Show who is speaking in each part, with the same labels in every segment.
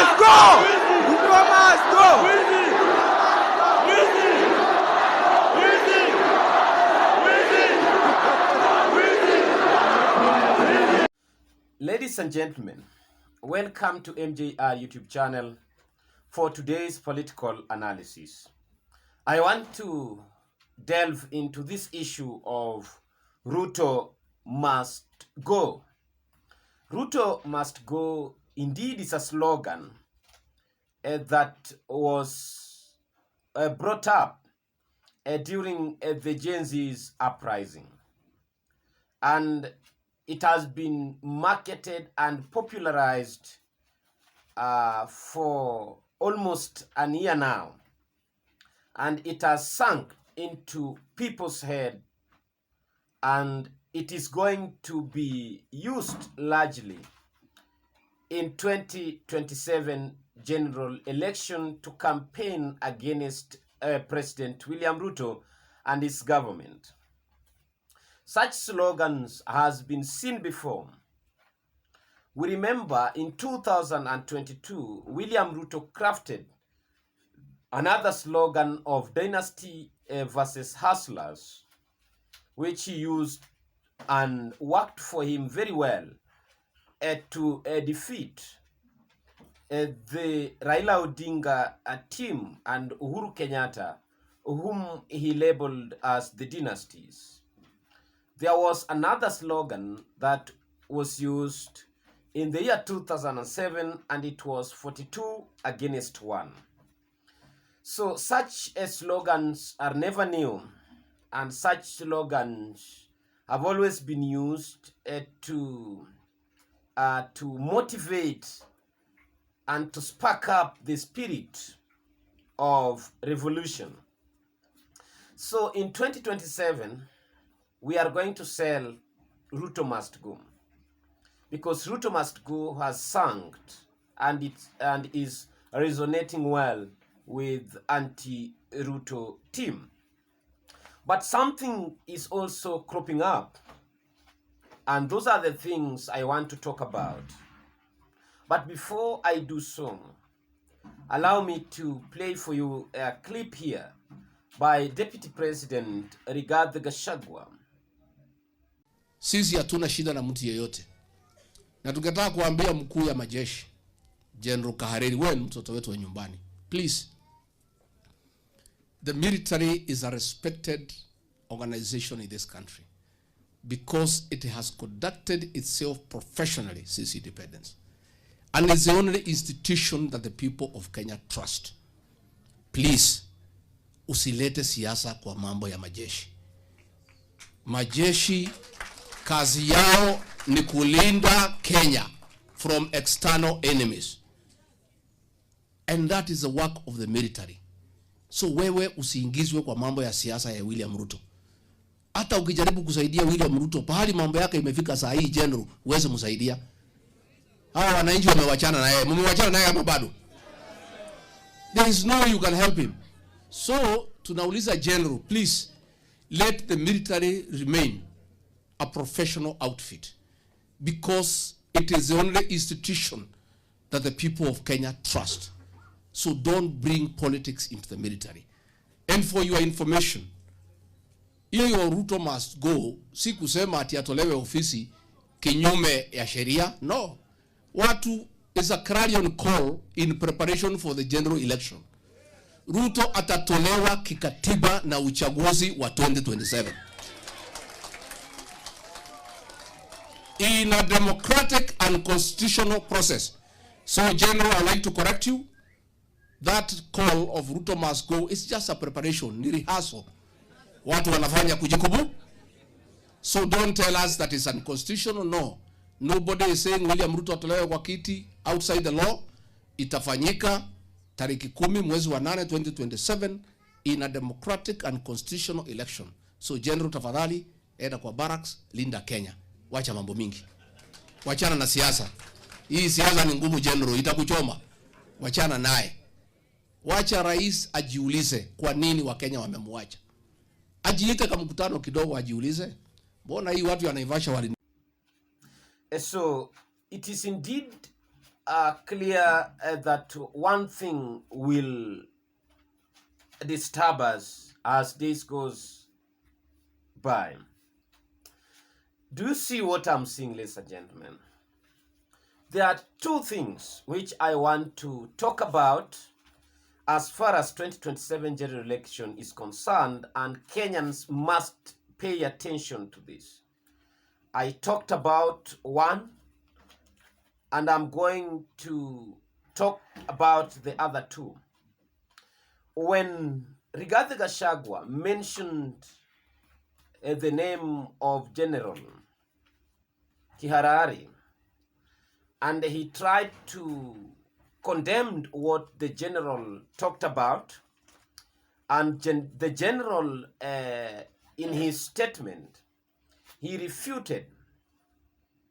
Speaker 1: must go! Ruto must go!
Speaker 2: Ladies and gentlemen, welcome to MJR YouTube channel for today's political analysis. I want to delve into this issue of Ruto must go. Ruto must go indeed is a slogan that was brought up during the Gen Z's uprising. And it has been marketed and popularized for almost a year now. And it has sunk into people's head, and it is going to be used largely in 2027 general election to campaign against President William Ruto and his government. Such slogans has been seen before. We remember in 2022, William Ruto crafted another slogan of dynasty versus hustlers, which he used and worked for him very well to defeat the Raila Odinga team and Uhuru Kenyatta, whom he labeled as the dynasties. There was another slogan that was used in the year 2007, and it was 42 against 1. So such slogans are never new, and such slogans have always been used to motivate and to spark up the spirit of revolution. So in 2027, we are going to sell Ruto must go, because Ruto must go has sunk and is resonating well with anti-Ruto team. But something is also cropping up, and those are the things I want to talk about. But before I do so, allow me to play for you a clip here by Deputy President Rigathi Gachagua.
Speaker 3: Sisi hatuna shida na mtu yeyote. Na tungetaka kuambia mkuu ya majeshi, General Kahariri, wewe ni mtoto wetu wa nyumbani. Please. The military is a respected organization in this country because it has conducted itself professionally since independence. And it's the only institution that the people of Kenya trust. Please, usilete siasa kwa mambo ya majeshi. Majeshi kazi yao ni kulinda Kenya from external enemies. And that is the work of the military. So wewe usiingizwe kwa mambo ya siasa ya William Ruto. Hata ukijaribu kusaidia William Ruto, pahali mambo yake imefika saa hii general, uweze msaidia. Hawa wananchi wamewachana na yeye. Mmewachana na yeye ama bado? There is no way you can help him. So tunauliza general, please let the military remain a professional outfit, because it is the only institution that the people of Kenya trust. So don't bring politics into the military. And for your information, hiyo Ruto must go, si kusema ati atolewe ofisi kinyume ya sheria. No. Watu is a clarion call in preparation for the general election. Ruto atatolewa kikatiba na uchaguzi wa 2027. In a democratic and constitutional process. So, General, I'd like to correct you. That call of Ruto must go is just a preparation, ni rehearsal. Watu wanafanya kujikubu. So don't tell us that it's unconstitutional. No. Nobody is saying William Ruto atolewe kwa kiti outside the law. Itafanyika tariki 10 mwezi wa 8 2027 in a democratic and constitutional election. So General, tafadhali enda kwa barracks, linda Kenya. Wacha mambo mingi. Wachana na siasa. Hii siasa ni ngumu General, itakuchoma. Wachana naye. Wacha rais ajiulize kwa nini Wakenya wamemwacha. Ajiite kama mkutano kidogo ajiulize. Mbona hii watu ya Naivasha wali.
Speaker 2: So it is indeed clear that one thing will disturb us as days goes by. Do you see what I'm seeing, ladies and gentlemen? There are two things which I want to talk about as far as 2027 general election is concerned, and Kenyans must pay attention to this. I talked about one, and I'm going to talk about the other two. When Rigathi Gachagua mentioned the name of General Kiharari, and he tried to condemn what the general talked about, and the general, in his statement, he refuted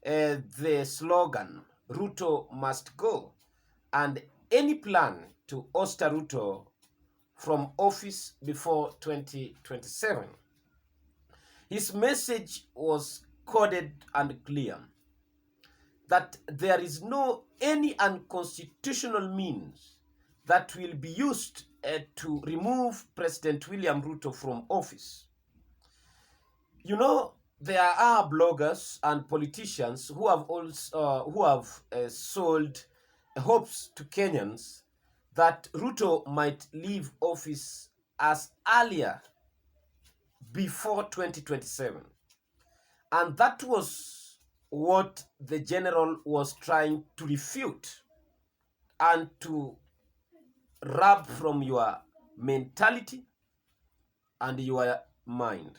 Speaker 2: the slogan, Ruto must go, and any plan to oust Ruto from office before 2027. His message was coded and clear that there is no any unconstitutional means that will be used to remove President William Ruto from office. You know, there are bloggers and politicians who have also sold hopes to Kenyans that Ruto might leave office as earlier before 2027. And that was what the general was trying to refute and to rub from your mentality and your mind.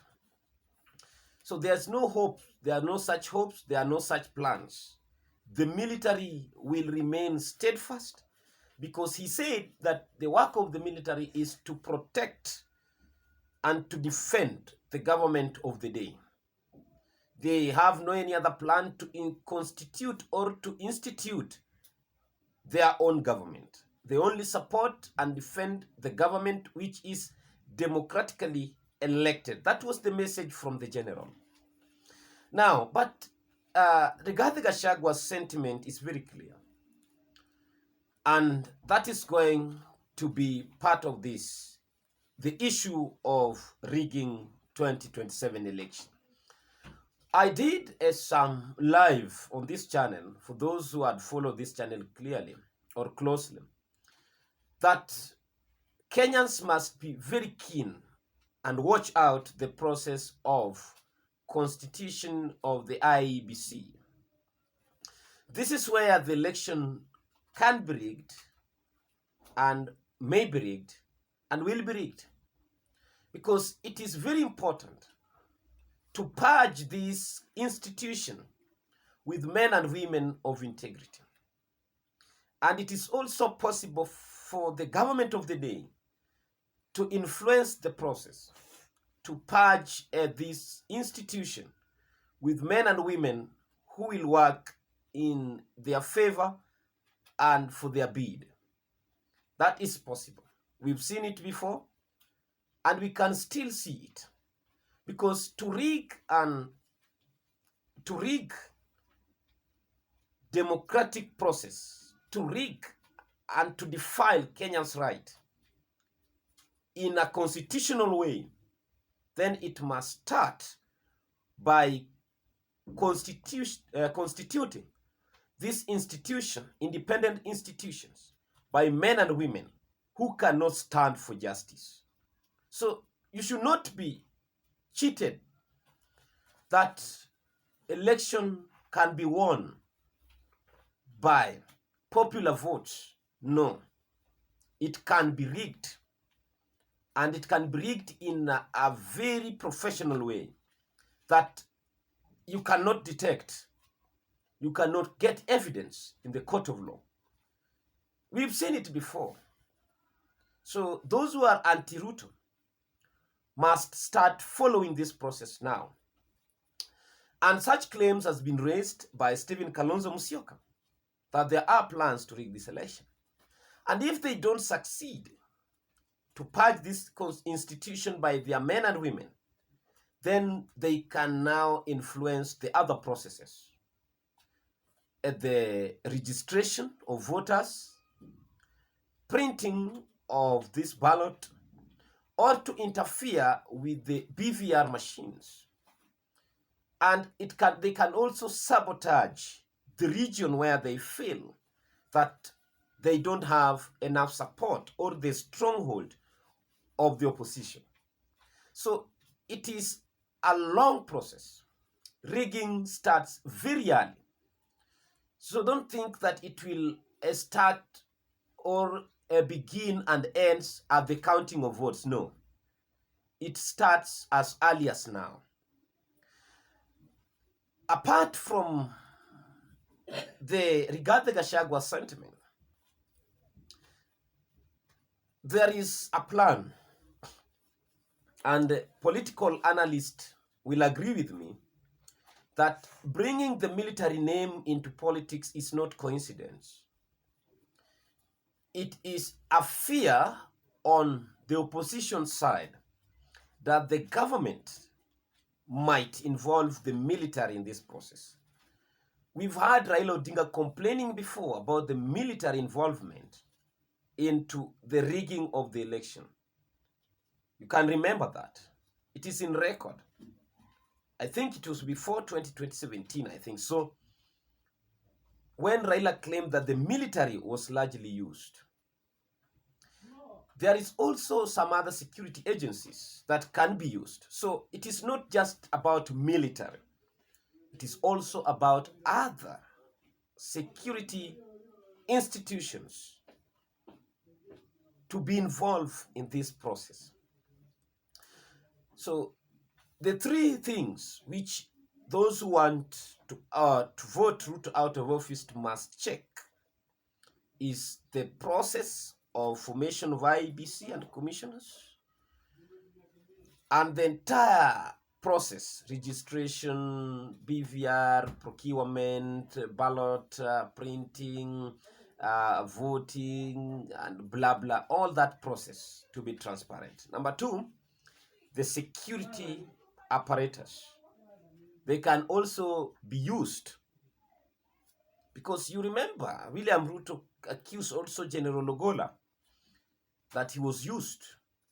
Speaker 2: So there's no hope, there are no such hopes, there are no such plans. The military will remain steadfast, because he said that the work of the military is to protect and to defend the government of the day. They have no any other plan to constitute or to institute their own government. They only support and defend the government which is democratically elected. That was the message from the general. Now, but Rigathi Gachagua's sentiment is very clear. And that is going to be part of this, the issue of rigging 2027 election. I did some live on this channel, for those who had followed this channel clearly or closely, that Kenyans must be very keen and watch out the process of constitution of the IEBC. This is where the election can be rigged and may be rigged and will be rigged, because it is very important to purge this institution with men and women of integrity. And it is also possible for the government of the day to influence the process, to purge this institution with men and women who will work in their favor and for their bid. That is possible. We've seen it before, and we can still see it. Because to rig democratic process, to rig and to defile Kenya's right in a constitutional way, then it must start by constituting this institution, independent institutions, by men and women who cannot stand for justice. So you should not be cheated that election can be won by popular votes. No, it can be rigged, and it can be rigged in a very professional way that you cannot detect, you cannot get evidence in the court of law. We've seen it before. So those who are anti-Ruto must start following this process now. And such claims has been raised by Stephen Kalonzo Musyoka, that there are plans to rig this election. And if they don't succeed to purge this institution by their men and women, then they can now influence the other processes. at the registration of voters, printing of this ballot, or to interfere with the BVR machines. And they can also sabotage the region where they feel that they don't have enough support or the stronghold of the opposition. So it is a long process. Rigging starts very early. So don't think that it will start or begin and ends at the counting of votes. No. It starts as early as now. Apart from the Gachagua sentiment, there is a plan, and political analysts will agree with me that bringing the military name into politics is not coincidence. It is a fear on the opposition side that the government might involve the military in this process. We've heard Raila Odinga complaining before about the military involvement into the rigging of the election. You can remember that. It is in record. I think it was before 2017, I think. So when Raila claimed that the military was largely used, there is also some other security agencies that can be used. So it is not just about military. It is also about other security institutions to be involved in this process. So the three things which those who want to vote Ruto out of office must check is the process of formation of IEBC and commissioners, and the entire process, registration, BVR, procurement, ballot printing, voting, and blah, blah, all that process to be transparent. Number two, the security apparatus. They can also be used, because you remember William Ruto accused also General Ogola that he was used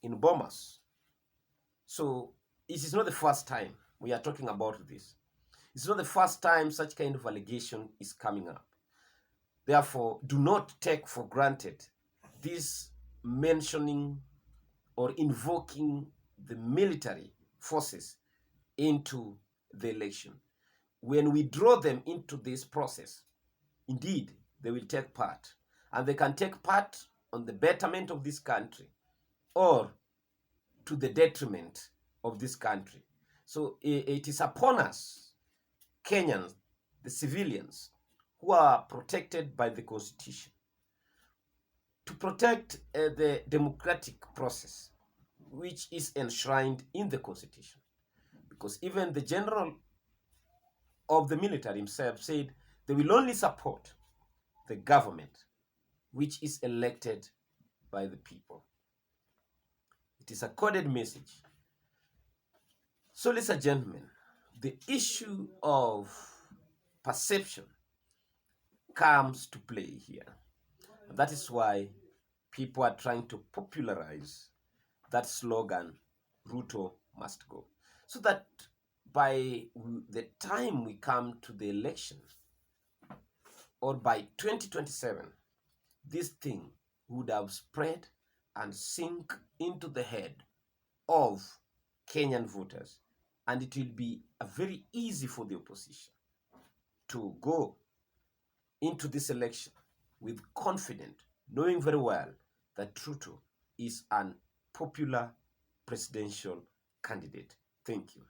Speaker 2: in Bomas. So it is not the first time we are talking about this. It's not the first time such kind of allegation is coming up. Therefore, do not take for granted this mentioning or invoking the military forces into the election. When we draw them into this process, indeed, they will take part. And they can take part on the betterment of this country or to the detriment of this country. So it is upon us, Kenyans, the civilians, who are protected by the Constitution, to protect the democratic process, which is enshrined in the Constitution. Because even the general of the military himself said they will only support the government which is elected by the people. It is a coded message. So, ladies and gentlemen, the issue of perception comes to play here. And that is why people are trying to popularize that slogan, Ruto must go. So that by the time we come to the election, or by 2027, this thing would have spread and sink into the head of Kenyan voters, and it will be very easy for the opposition to go into this election with confidence, knowing very well that Ruto is an popular presidential candidate. Thank you.